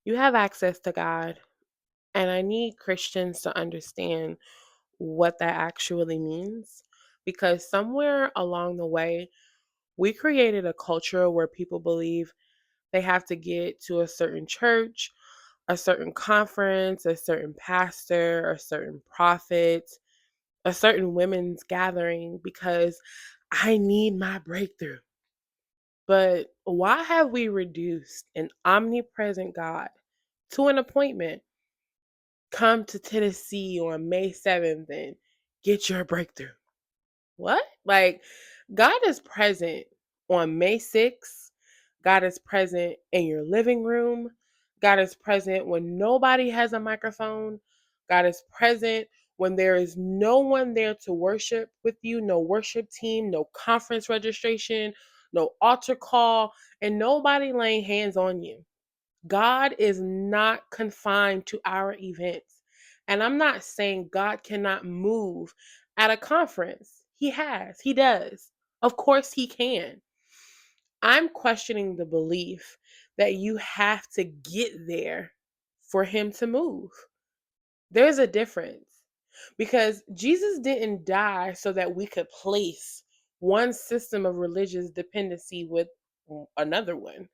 You have access to God, and I need Christians to understand what that actually means because somewhere along the way, we created a culture where people believe they have to get to a certain church, a certain conference, a certain pastor, a certain prophet, a certain women's gathering because I need my breakthrough. But why have we reduced an omnipresent God to an appointment? Come to Tennessee on May 7th and get your breakthrough. What? Like, God is present on May 6th. God is present in your living room. God is present when nobody has a microphone. God is present when there is no one there to worship with you, no worship team, no conference registration, no altar call, and nobody laying hands on you. God is not confined to our events. And I'm not saying God cannot move at a conference. He does. Of course, He can. I'm questioning the belief that you have to get there for Him to move. There's a difference because Jesus didn't die so that we could place one system of religious dependency with another one.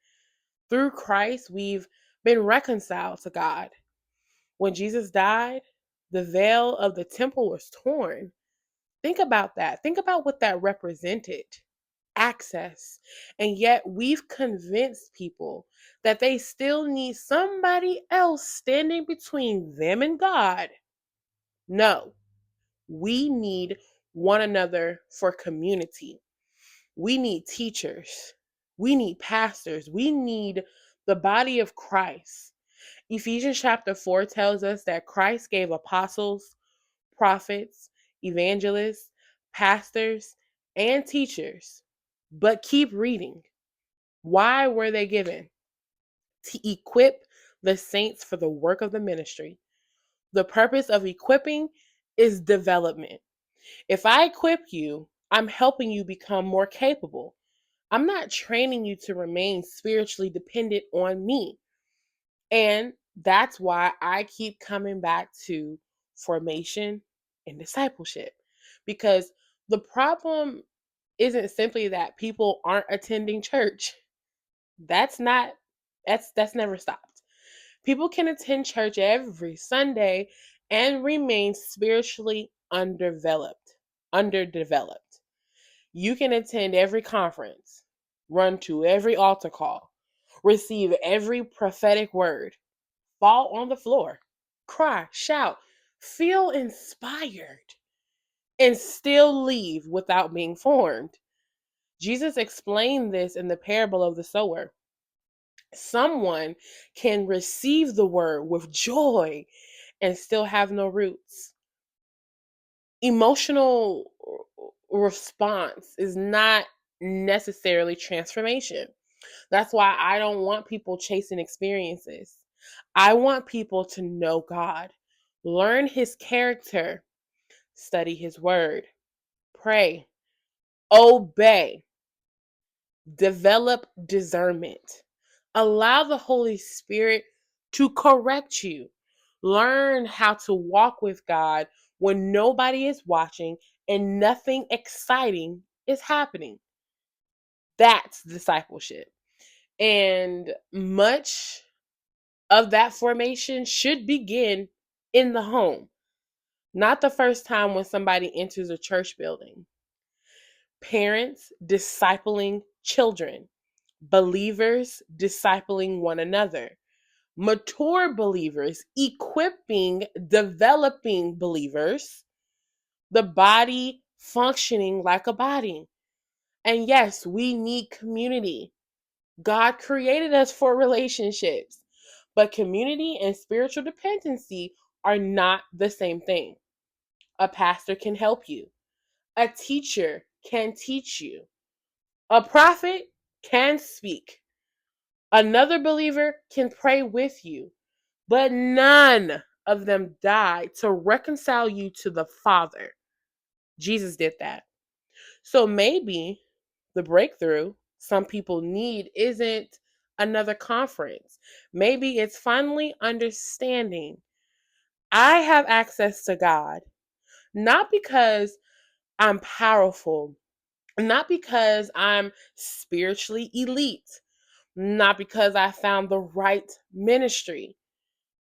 Through Christ, we've been reconciled to God. When Jesus died, the veil of the temple was torn. Think about that. Think about what that represented access. And yet, we've convinced people that they still need somebody else standing between them and God. No, we need one another for community. We need teachers. We need pastors. We need the body of Christ. Ephesians chapter 4 tells us that Christ gave apostles, prophets, evangelists, pastors, and teachers. But keep reading. Why were they given? To equip the saints for the work of the ministry. The purpose of equipping is development. If I equip you, I'm helping you become more capable. I'm not training you to remain spiritually dependent on me. And that's why I keep coming back to formation and discipleship. Because the problem isn't simply that people aren't attending church. That's not that's never stopped. People can attend church every Sunday and remain spiritually underdeveloped. You can attend every conference, run to every altar call, receive every prophetic word, fall on the floor, cry, shout, feel inspired, and still leave without being formed. Jesus explained this in the parable of the sower. Someone can receive the word with joy and still have no roots. Emotional response is not necessarily transformation. That's why I don't want people chasing experiences. I want people to know God, learn His character, study His word, pray, obey, develop discernment. Allow the Holy Spirit to correct you. Learn how to walk with God when nobody is watching and nothing exciting is happening. That's discipleship. And much of that formation should begin in the home, not the first time when somebody enters a church building. Parents discipling children, believers discipling one another, mature believers equipping, developing believers, the body functioning like a body. And yes, we need community. God created us for relationships, but community and spiritual dependency are not the same thing. A pastor can help you, a teacher can teach you, a prophet can speak, another believer can pray with you, but none of them died to reconcile you to the Father. Jesus did that. So maybe the breakthrough some people need isn't another conference. Maybe it's finally understanding I have access to God, not because I'm powerful, not because I'm spiritually elite, not because I found the right ministry,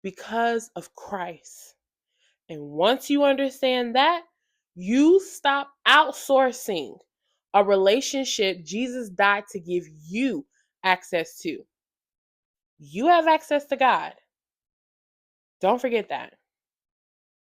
because of Christ. And once you understand that, you stop outsourcing a relationship Jesus died to give you access to. You have access to God. Don't forget that.